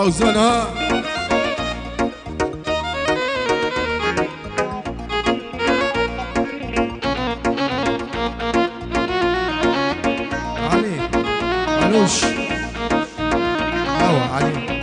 اوزانها علي علوش علي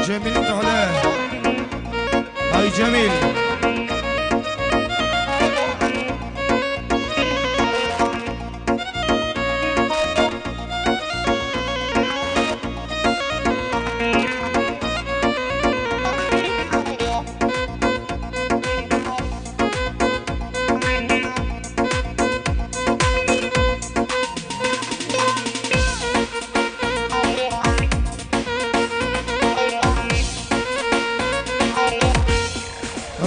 جميل انت علاه هاي جميل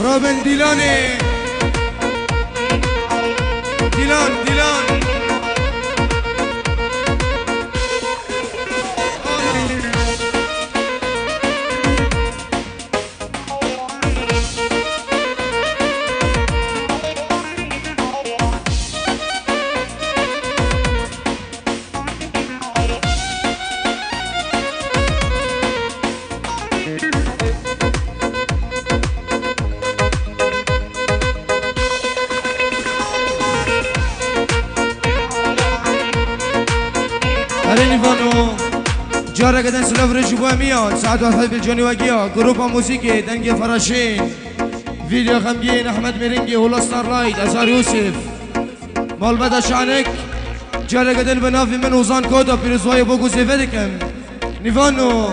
روبن ديلاني ديلان نيفانو جارة قدن سلاف رجوبا ميان ساعد واحد بالجوني وقيا جروبا موسيقي دنجي فراشين فيديو خمجين احمد ميرينجي هولا ستار لايت ازار يوسف مال بدا شعنك جارة قدن بنافي من وزان كودا بيرزواي بوكو زيفدكم نيفانو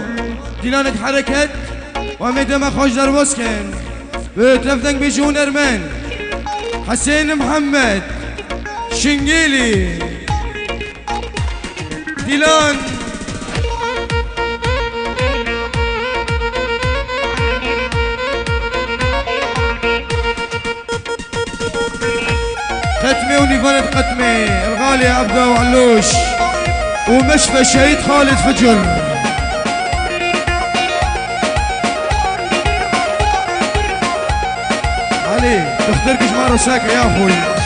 ديلانك حركت واميد ما خوش در وسكن بتفدنك بيجون ارمن حسين محمد شنجيلي ديلان ختمي ونيفان ختمي الغالي عبده وعلوش ومشفى الشهيد خالد فجر علي تختركش مع رساك يا اخوي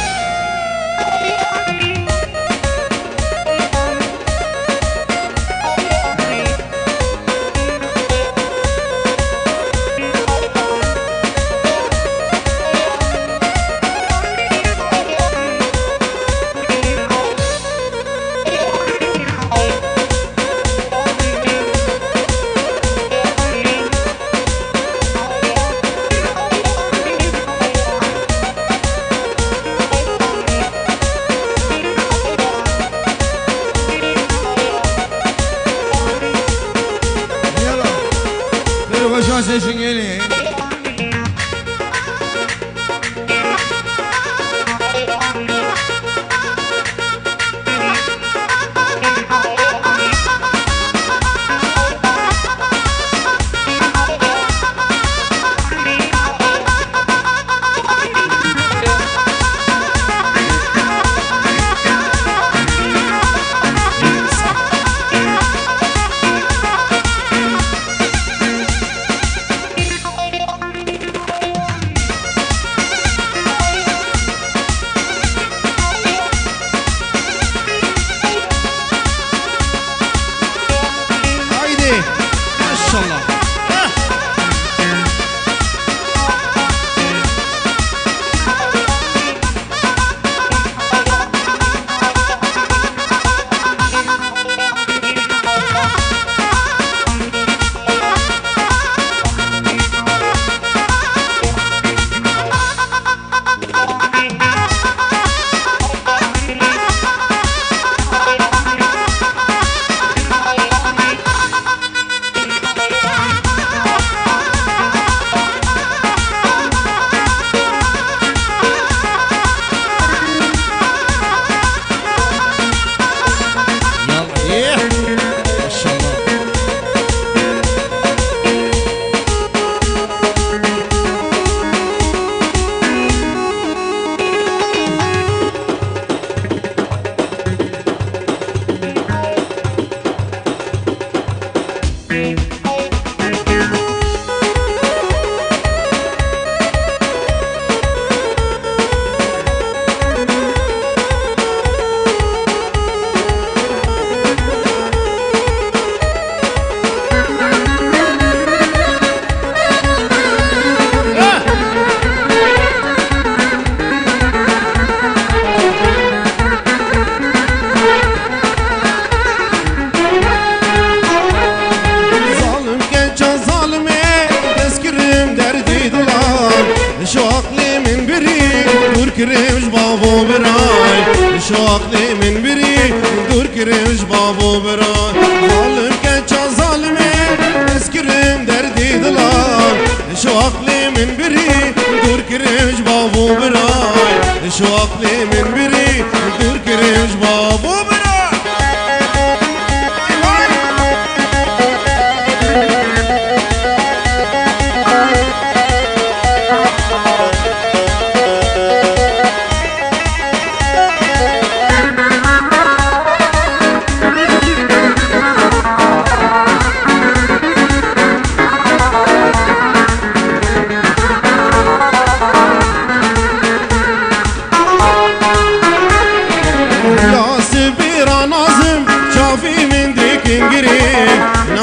شو عقلي من بري دور كريمش بابو براي شو عقلي من بري دور كريمش بابو براي ظالم كتشا ظالمي اسكرم دردي دلال شو عقلي من بري دور كريمش بابو براي شو عقلي من بري دور كريمش بابو براي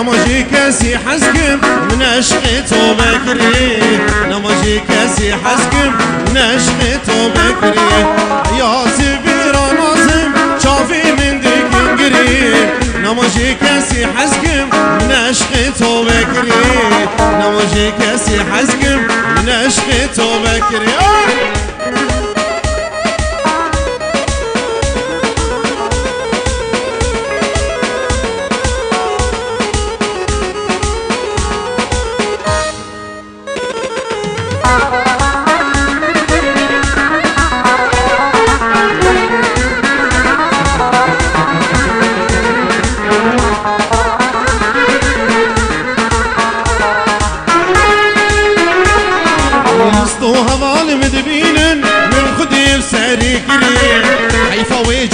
نماجي كاسي حسكم من عشقته بكري نماجي كاسي حسكم من عشقته بكري يا سبيرا نازم شافي من ديك انقري نماجي كاسي حسكم من عشقته بكري نماجي كاسي حسكم من عشقته بكري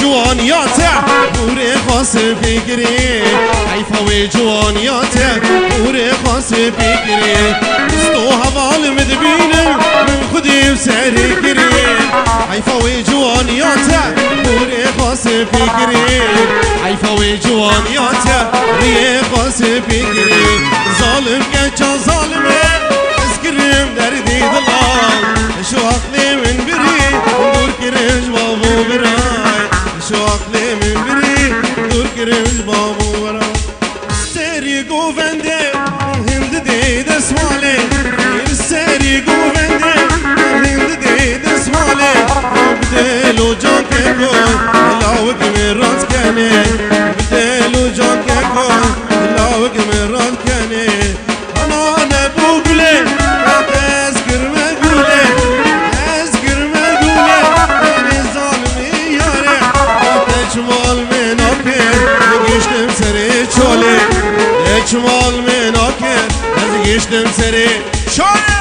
جوان ياتا بوري خاص فكري حيفا وجوان ياتا بوري خاص فكري استوها بالمدبين من خدي بساري كري حيفا وجوان ياتا بوري خاص فكري حيفا وجوان ياتا بوري خاص فكري ظالم كجا ظالمي اسكرم دردي ضلال شو عقلي من بري دور كريج بابو براي شو عقلي من بري دور كريج بابو براي سيري قوفندي هند دي دسمالي سيري قوفندي هند دي دسمالي بدلو جان كيكون لاوك من راس كاني بدلو جان كيكون لاوك من راس كاني انا بوقلي اذكر ما قولي اذكر ما قولي انا ظالمي ياري اجمل من اكر قشتم سري شولي اجمل من اكر قشتم سري شولي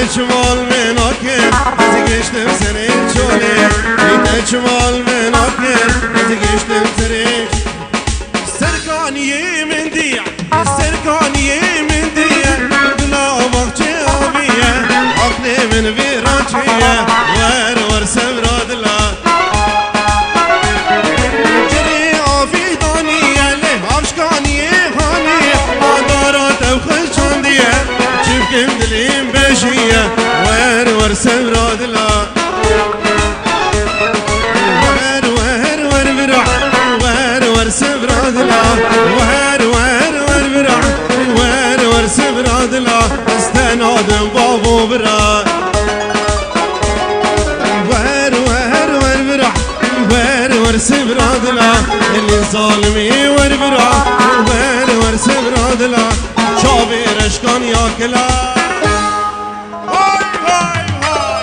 اجمل من اكر ازقشتم سري شولي اجمل من اكر ازقشتم سري سركانية من ديع سركانية من ديع دلا بغجي ابيه عقلي من فيرانشيه ور سمرا دلا جري افي دانيه له افشكانيه هانيه دارات وخشان ديه جبكم دليم بشيه ور سمرا دلا ور سمرا دلا ور سمرا دلا استنادم بابو برا ور سمرا دلا اللي ظالمي ور سمرا دلا بابی رشکان یا کلا وای وای وای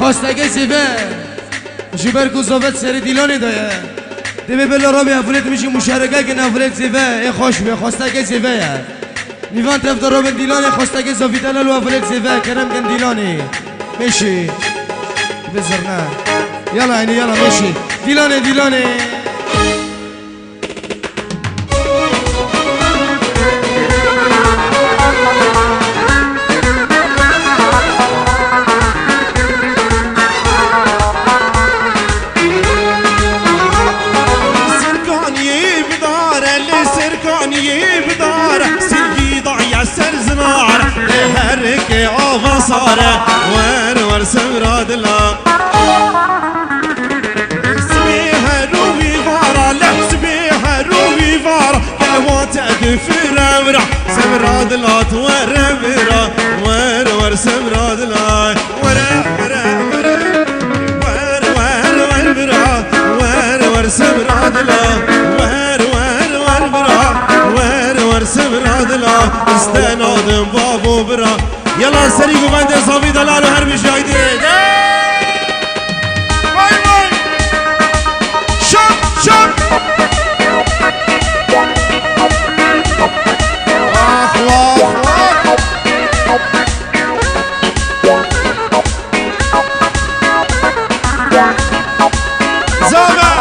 خواستگه زیبه جبر گذابت سر دیلانی دایه دیمه بلا را به افولت میشی مشارکه که نفولت زیبه ای خوش به خواستگه زیبه نیوان طرف را به دیلانی خواستگه زافی دلال و افولت زیبه کرم کن دیلانی میشی بزرنه یلا اینی یلا میشی دیلانی دیلانی هركي عوض صاره ور سمراد لا سبيها روبي فارا لا سبيها روبي فارا كلمات ادفر امرا سمراد لا تور امرا ور سمراد لا ور سمراد لا ور سمراد لا استنادم بابو برا يلا سريق وبند صافي دلال وهر مشاهدين واي واي شم شم واخ واخ واخ زوبا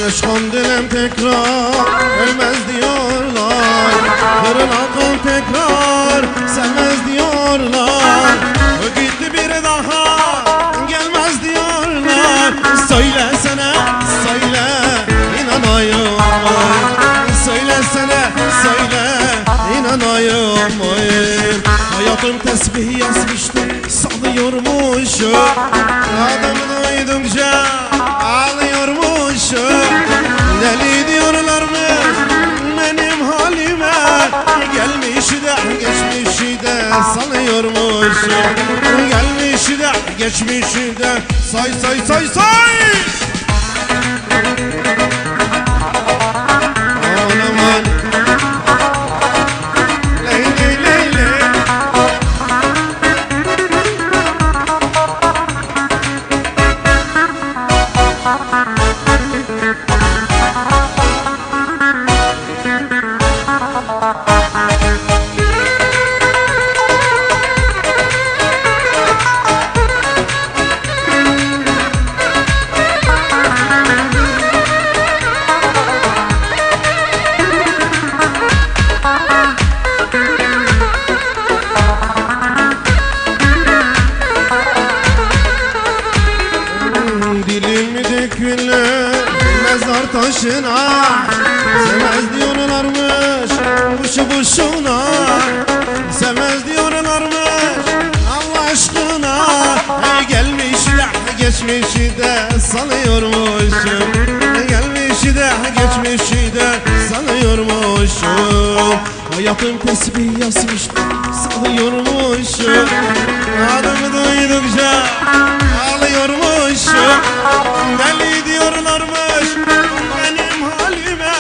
aşkım dilem tekrar ölmez diyorlar. Kırılan tekrar sevmez diyorlar. O gitti bir daha gelmez diyorlar. Söylesene söyle inanayım ay. Söylesene söyle inanayım ay. Hayatım tesbih yazmıştı sallıyormuşum. Adımı duydukça ağlıyormuşum. Deli diyorlarmış benim halime. Gelmişi de geçmişi de sanıyormuşum. Gelmişi de geçmişi de say say say say. Aman Leyli Leyli. Dilimi dökülür mezar taşına. Sevmez diyorlarmış boşu boşuna. Sevmez diyorlarmış Allah aşkına. Gelmişi de geçmişi de sanıyormuşum. Gelmişi de geçmişi de sanıyormuşum. Hayatım tesbih yazmıştı sanıyormuşum. Adımı duydukça ağlıyormuşum. Deli diyorlarmış benim halime.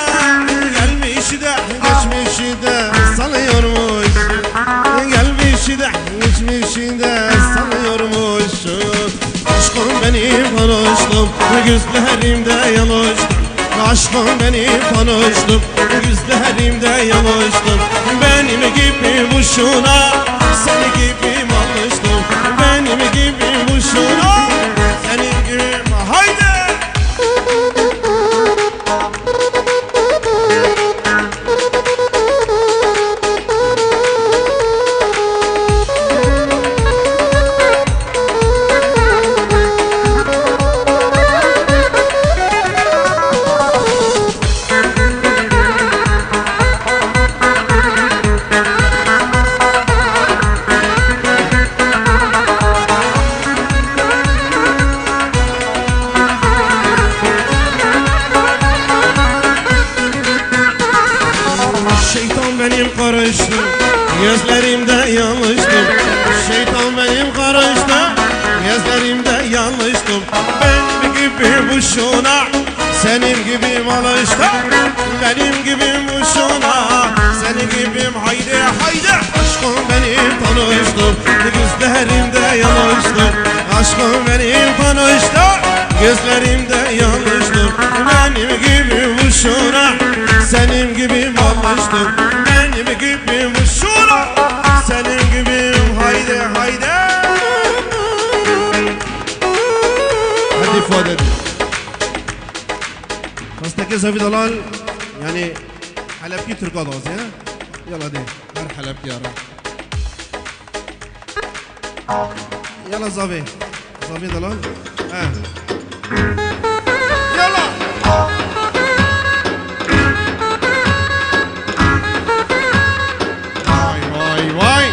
Gelmişi de geçmişi de sanıyormuşum. Gelmişi de geçmişi de sanıyormuşum. Aşkım benim konuştum gözlerimde yanıştım. Aşkım benim konuştum gözlerimde yanıştım. Benim gibi boşuna seni gibi alıştım. Benim gibi boşuna senin gibi haydi. Şeytan benim karıştı, gözlerimde yanlıştım. Şeytan benim karıştı, gözlerimde yanlıştım. Benim gibi boşuna, senin gibim alıştı. Benim gibim boşuna, senin gibim haydi haydi. Aşkım benim tanıştım, gözlerimde yanıştım. Aşkım benim tanıştı, gözlerimde yanıştım. Benim gibi boşuna, senin gibim alıştım. Benim gibim boşuna, senin gibim haydi haydi. Hadi ifade قصدك زاوية ضلال يعني حلبكي ترقاض يا يلا دي هر حلبكي يا رب يلا زاوية ضلال يلا واي واي واي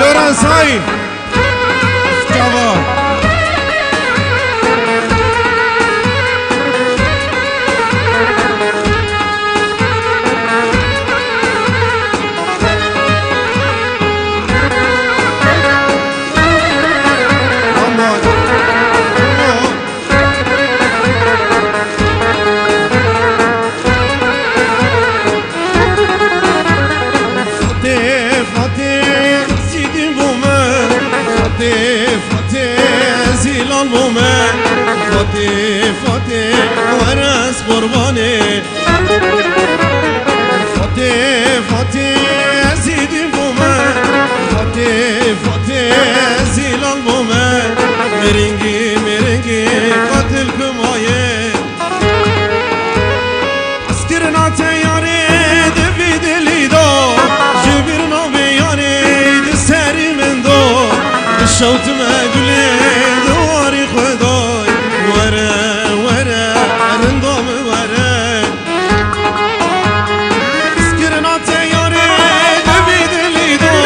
لورانس هاي جواب فاتي ورس قرباني فاتي زيدي بوما فاتي زيلال بوما مرنجي قتل كمايه اسكرنا تياري دفيد الهدو جبرنا بياني دساري من دو الشوط ما قولي دواري خداي ورا رندام ورا اسكرنا تياري دفيد الهدو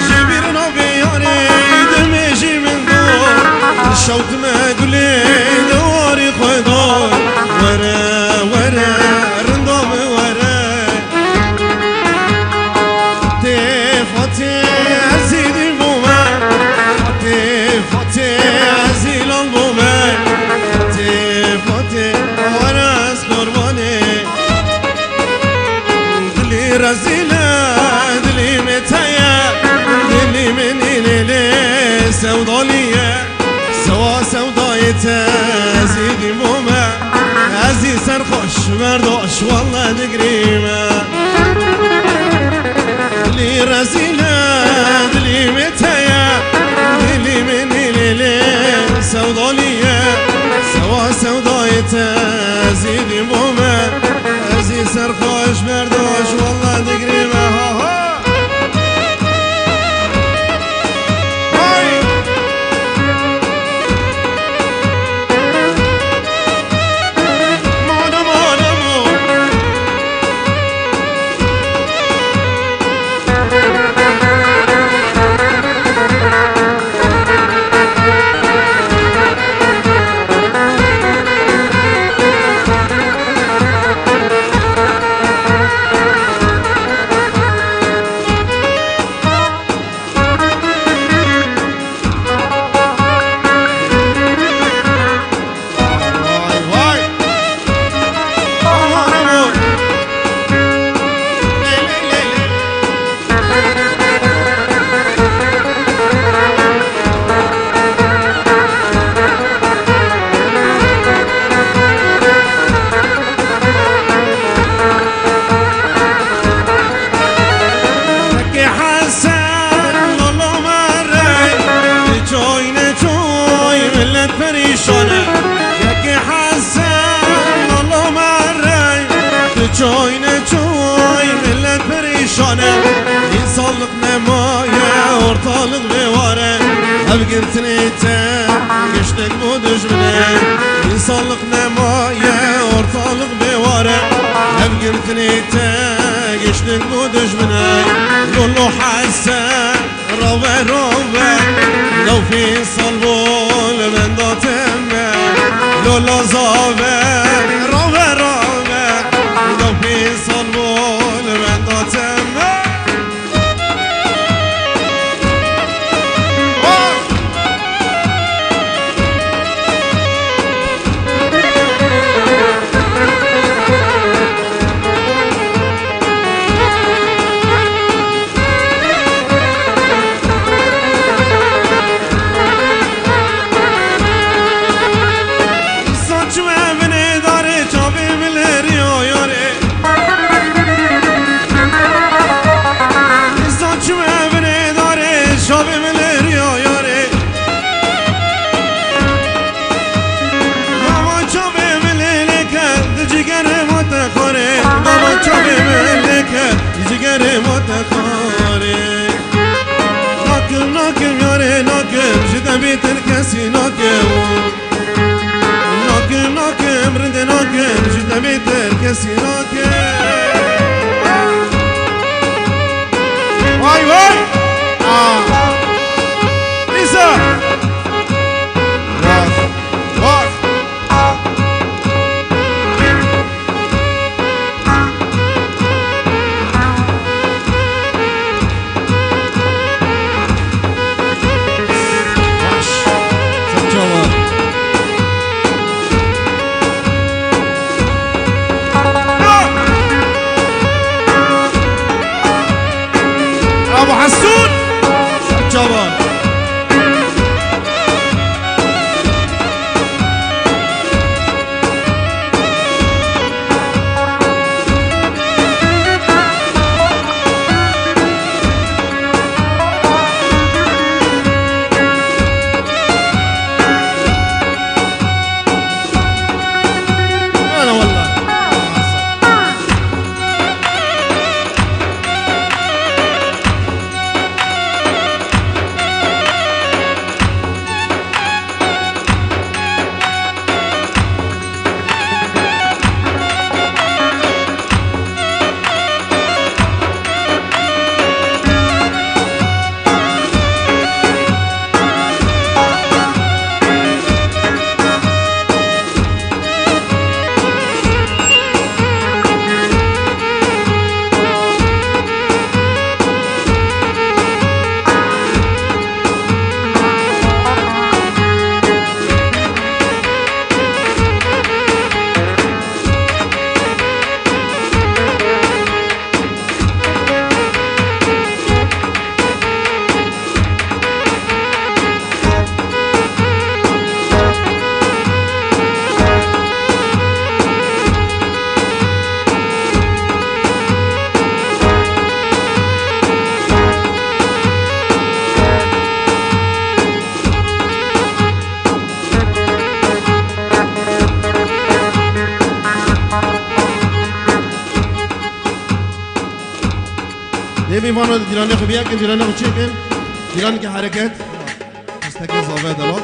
جبرنا بياني دمجي من دو الشوط ما قولي دواري خداي ورا رندام ورا فاتي زيدي بوما فاتي زيلان بوما فاتي ورس قرباني دلي رزيلة دلي متايا دلي مني ليلي سودالية سوا سودايته زيدي بوما عزيز سرخوش مردوش والله دقريمة دلي رزيلة دلي متايا دلي مني ليلي سودالية سوا سودايته زيدي بوما عزيز سرخوش مردوش والله دقريمة ها ها پریشانه یکی حسن الله مره چوی ملت پریشانه این سالق نمایه ortalık بواره ev girtinite geçtik bu düşmene insanlık nemaye ortalık بواره ev girtinite geçtik bu düşmene Lullu Hasan rove لو في صلبول من داتمه لولا زاوه رابه لو في صلبول من داتمه حسون جوان انا والله نبي مانا ديراني خبيا كن ديراني خشيكن ديراني كحركات استكن صافي دلال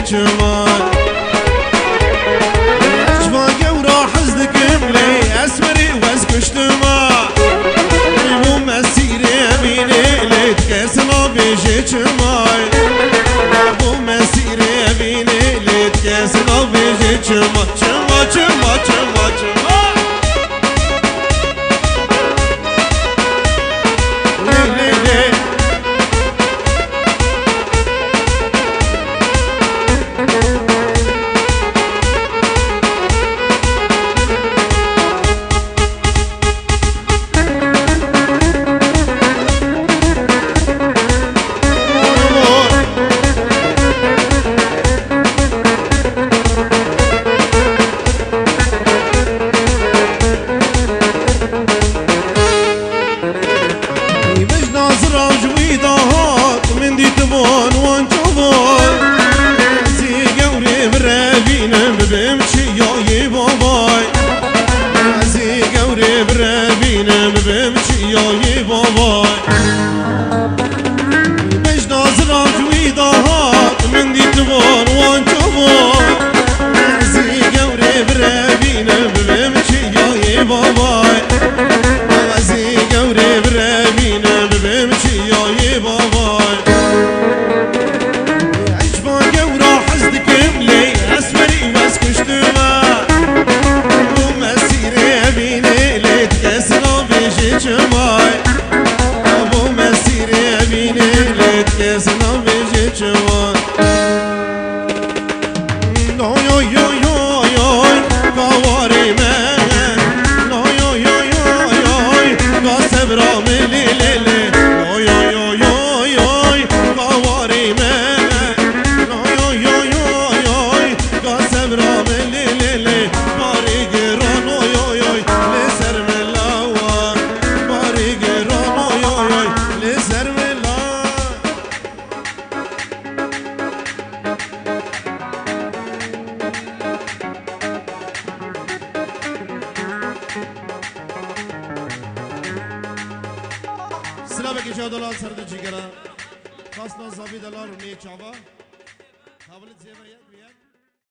چمای اجوا گورا حزدکم لی اسمری وز کشتما بو مسیر امینه لیت کسنا بیجه چمای بو مسیر امینه لیت کسنا بیجه چما چما چما چما چما سلام که جادلال سرد جیگرا خاص نازابی دلال و نیچاوا حوالت زیبر یک